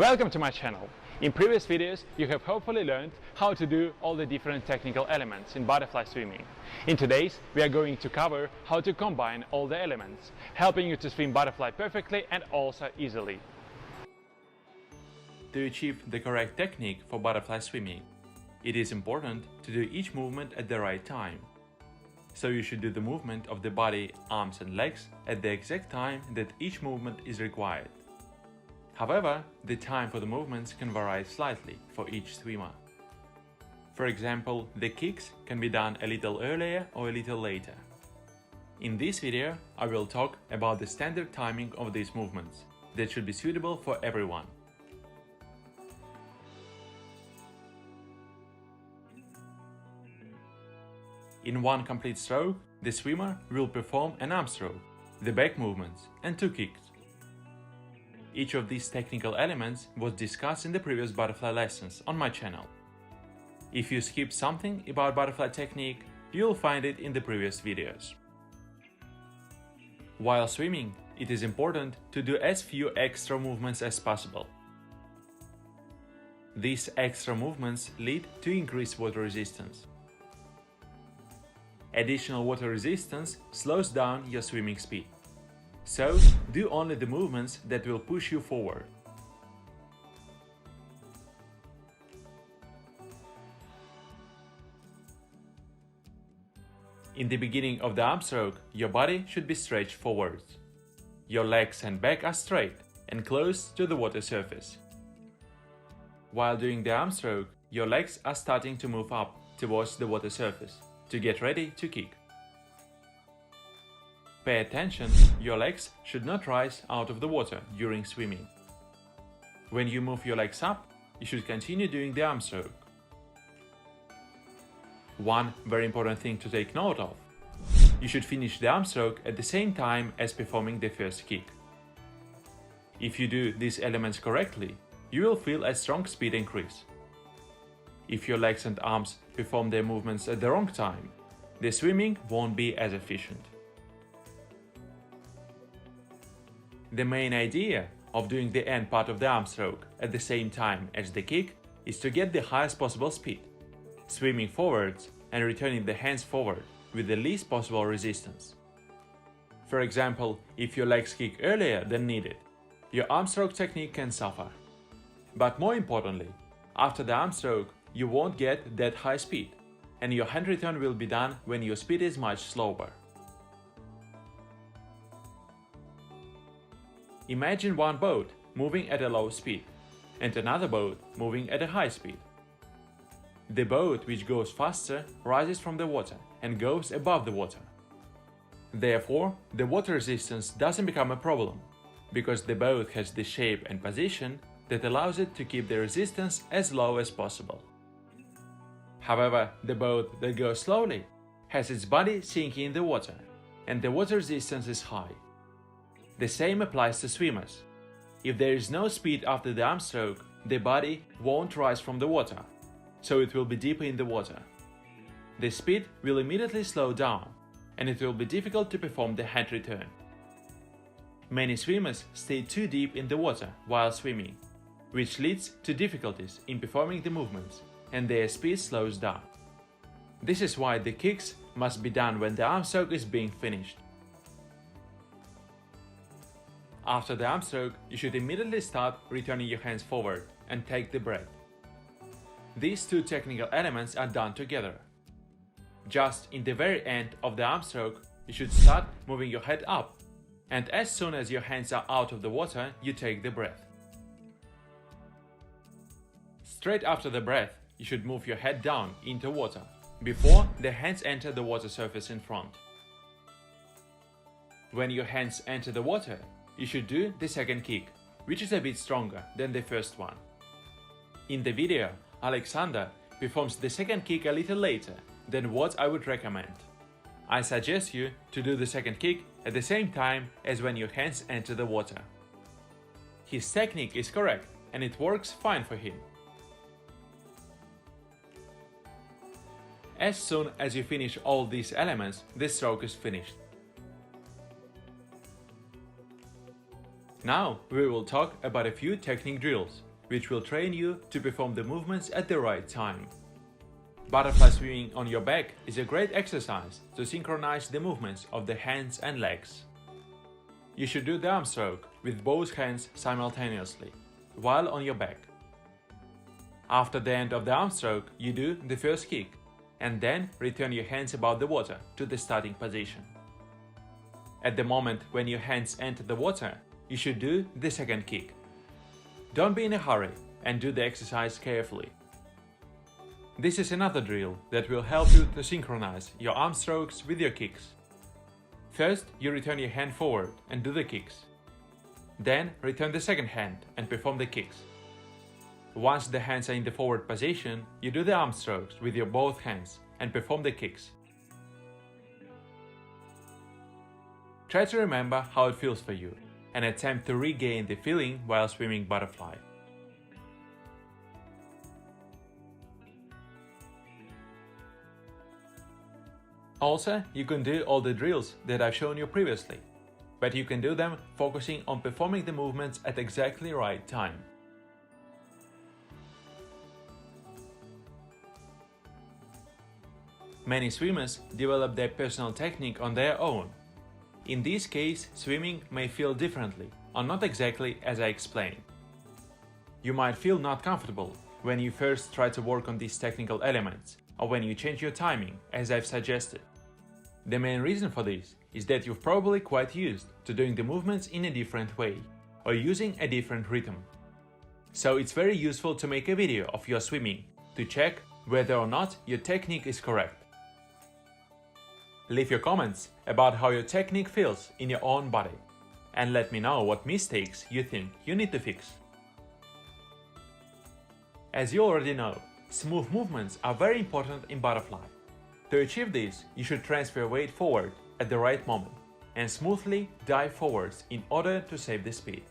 Welcome to my channel. In previous videos, you have hopefully learned how to do all the different technical elements in butterfly swimming. In today's, we are going to cover how to combine all the elements, helping you to swim butterfly perfectly and also easily. To achieve the correct technique for butterfly swimming, it is important to do each movement at the right time. So you should do the movement of the body, arms and legs at the exact time that each movement is required. However, the time for the movements can vary slightly for each swimmer. For example, the kicks can be done a little earlier or a little later. In this video, I will talk about the standard timing of these movements that should be suitable for everyone. In one complete stroke, the swimmer will perform an arm stroke, the back movements, and 2 kicks. Each of these technical elements was discussed in the previous butterfly lessons on my channel. If you skip something about butterfly technique, you'll find it in the previous videos. While swimming, it is important to do as few extra movements as possible. These extra movements lead to increased water resistance. Additional water resistance slows down your swimming speed. So, do only the movements that will push you forward. In the beginning of the arm stroke, your body should be stretched forwards. Your legs and back are straight and close to the water surface. While doing the arm stroke, your legs are starting to move up towards the water surface to get ready to kick. Pay attention, your legs should not rise out of the water during swimming. When you move your legs up, you should continue doing the arm stroke. One very important thing to take note of: you should finish the arm stroke at the same time as performing the first kick. If you do these elements correctly, you will feel a strong speed increase. If your legs and arms perform their movements at the wrong time, the swimming won't be as efficient. The main idea of doing the end part of the arm stroke at the same time as the kick is to get the highest possible speed, swimming forwards and returning the hands forward with the least possible resistance. For example, if your legs kick earlier than needed, your arm stroke technique can suffer. But more importantly, after the arm stroke, you won't get that high speed, and your hand return will be done when your speed is much slower. Imagine one boat moving at a low speed and another boat moving at a high speed. The boat which goes faster rises from the water and goes above the water. Therefore, the water resistance doesn't become a problem, because the boat has the shape and position that allows it to keep the resistance as low as possible. However, the boat that goes slowly has its body sinking in the water, and the water resistance is high. The same applies to swimmers. If there is no speed after the arm stroke, the body won't rise from the water, so it will be deeper in the water. The speed will immediately slow down, and it will be difficult to perform the hand return. Many swimmers stay too deep in the water while swimming, which leads to difficulties in performing the movements, and their speed slows down. This is why the kicks must be done when the arm stroke is being finished. After the arm stroke, you should immediately start returning your hands forward and take the breath. These two technical elements are done together. Just in the very end of the arm stroke, you should start moving your head up, and as soon as your hands are out of the water, you take the breath. Straight after the breath, you should move your head down into water, before the hands enter the water surface in front. When your hands enter the water, you should do the second kick, which is a bit stronger than the first one. In the video, Alexander performs the second kick a little later than what I would recommend. I suggest you to do the second kick at the same time as when your hands enter the water. His technique is correct and it works fine for him. As soon as you finish all these elements, the stroke is finished. Now we will talk about a few technique drills which will train you to perform the movements at the right time. Butterfly swimming on your back is a great exercise to synchronize the movements of the hands and legs. You should do the arm stroke with both hands simultaneously, while on your back. After the end of the arm stroke, you do the first kick, and then return your hands above the water to the starting position. At the moment when your hands enter the water, you should do the second kick. Don't be in a hurry and do the exercise carefully. This is another drill that will help you to synchronize your arm strokes with your kicks. First, you return your hand forward and do the kicks. Then, return the second hand and perform the kicks. Once the hands are in the forward position, you do the arm strokes with your both hands and perform the kicks. Try to remember how it feels for you and attempt to regain the feeling while swimming butterfly. Also, you can do all the drills that I've shown you previously, but you can do them focusing on performing the movements at exactly right time. Many swimmers develop their personal technique on their own. In this case, swimming may feel differently, or not exactly as I explained. You might feel not comfortable when you first try to work on these technical elements, or when you change your timing, as I've suggested. The main reason for this is that you're probably quite used to doing the movements in a different way, or using a different rhythm. So it's very useful to make a video of your swimming, to check whether or not your technique is correct. Leave your comments about how your technique feels in your own body, and let me know what mistakes you think you need to fix. As you already know, smooth movements are very important in butterfly. To achieve this, you should transfer weight forward at the right moment and smoothly dive forwards in order to save the speed.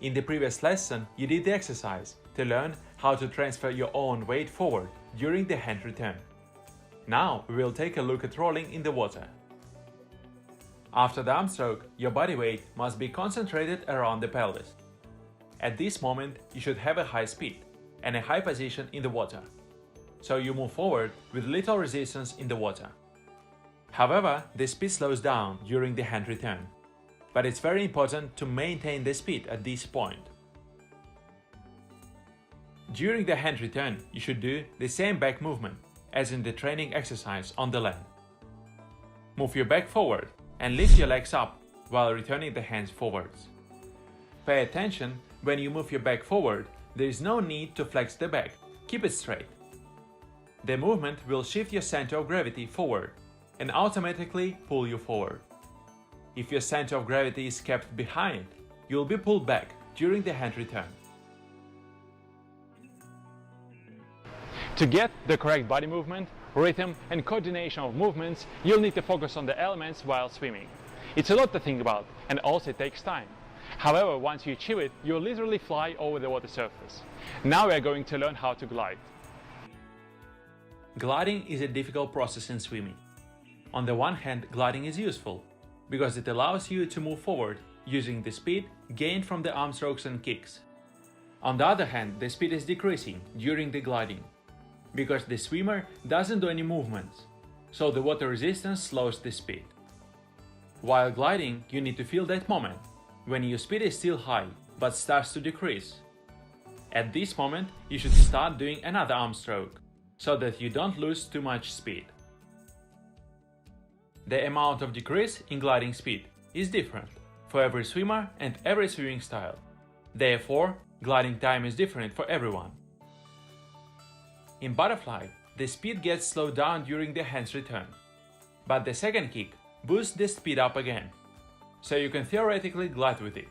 In the previous lesson, you did the exercise to learn how to transfer your own weight forward during the hand return. Now we will take a look at rolling in the water. After the arm stroke, your body weight must be concentrated around the pelvis. At this moment, you should have a high speed and a high position in the water, so you move forward with little resistance in the water. However, the speed slows down during the hand return, but it's very important to maintain the speed at this point. During the hand return, you should do the same back movement as in the training exercise on the land. Move your back forward and lift your legs up while returning the hands forwards. Pay attention when you move your back forward, there is no need to flex the back, keep it straight. The movement will shift your center of gravity forward and automatically pull you forward. If your center of gravity is kept behind, you will be pulled back during the hand return. To get the correct body movement, rhythm and coordination of movements, you'll need to focus on the elements while swimming. It's a lot to think about and also it takes time. However, once you achieve it, you'll literally fly over the water surface. Now we are going to learn how to glide. Gliding is a difficult process in swimming. On the one hand, gliding is useful because it allows you to move forward using the speed gained from the arm strokes and kicks. On the other hand, the speed is decreasing during the gliding because the swimmer doesn't do any movements, so the water resistance slows the speed. While gliding, you need to feel that moment, when your speed is still high, but starts to decrease. At this moment, you should start doing another arm stroke, so that you don't lose too much speed. The amount of decrease in gliding speed is different for every swimmer and every swimming style. Therefore, gliding time is different for everyone. In butterfly, the speed gets slowed down during the hand's return, but the second kick boosts the speed up again, so you can theoretically glide with it.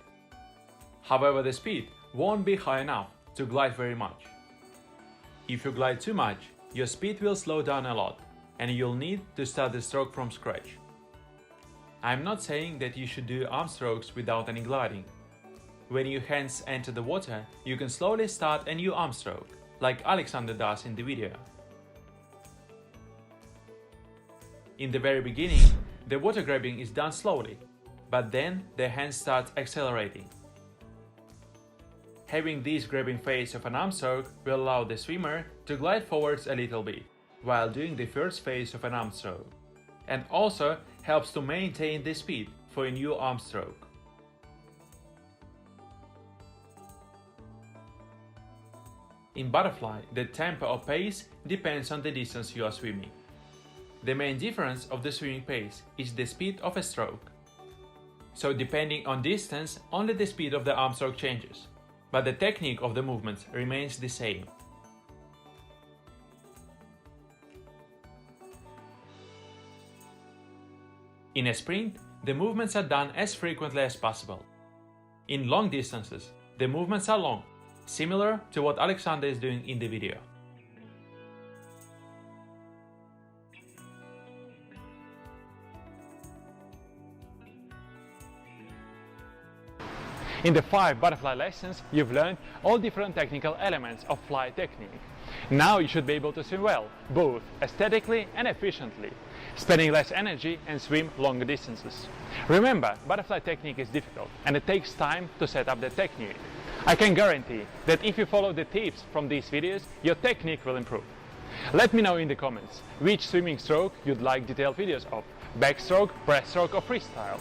However, the speed won't be high enough to glide very much. If you glide too much, your speed will slow down a lot, and you'll need to start the stroke from scratch. I'm not saying that you should do arm strokes without any gliding. When your hands enter the water, you can slowly start a new arm stroke, like Alexander does in the video. In the very beginning, the water grabbing is done slowly, but then the hands start accelerating. Having this grabbing phase of an arm stroke will allow the swimmer to glide forwards a little bit while doing the first phase of an arm stroke, and also helps to maintain the speed for a new arm stroke. In butterfly, the tempo or pace depends on the distance you are swimming. The main difference of the swimming pace is the speed of a stroke. So depending on distance, only the speed of the arm stroke changes, but the technique of the movements remains the same. In a sprint, the movements are done as frequently as possible. In long distances, the movements are long, similar to what Alexander is doing in the video. In the 5 butterfly lessons, you've learned all different technical elements of fly technique. Now you should be able to swim well, both aesthetically and efficiently, spending less energy and swim longer distances. Remember, butterfly technique is difficult and it takes time to set up the technique. I can guarantee that if you follow the tips from these videos, your technique will improve. Let me know in the comments which swimming stroke you'd like detailed videos of: backstroke, breaststroke or freestyle.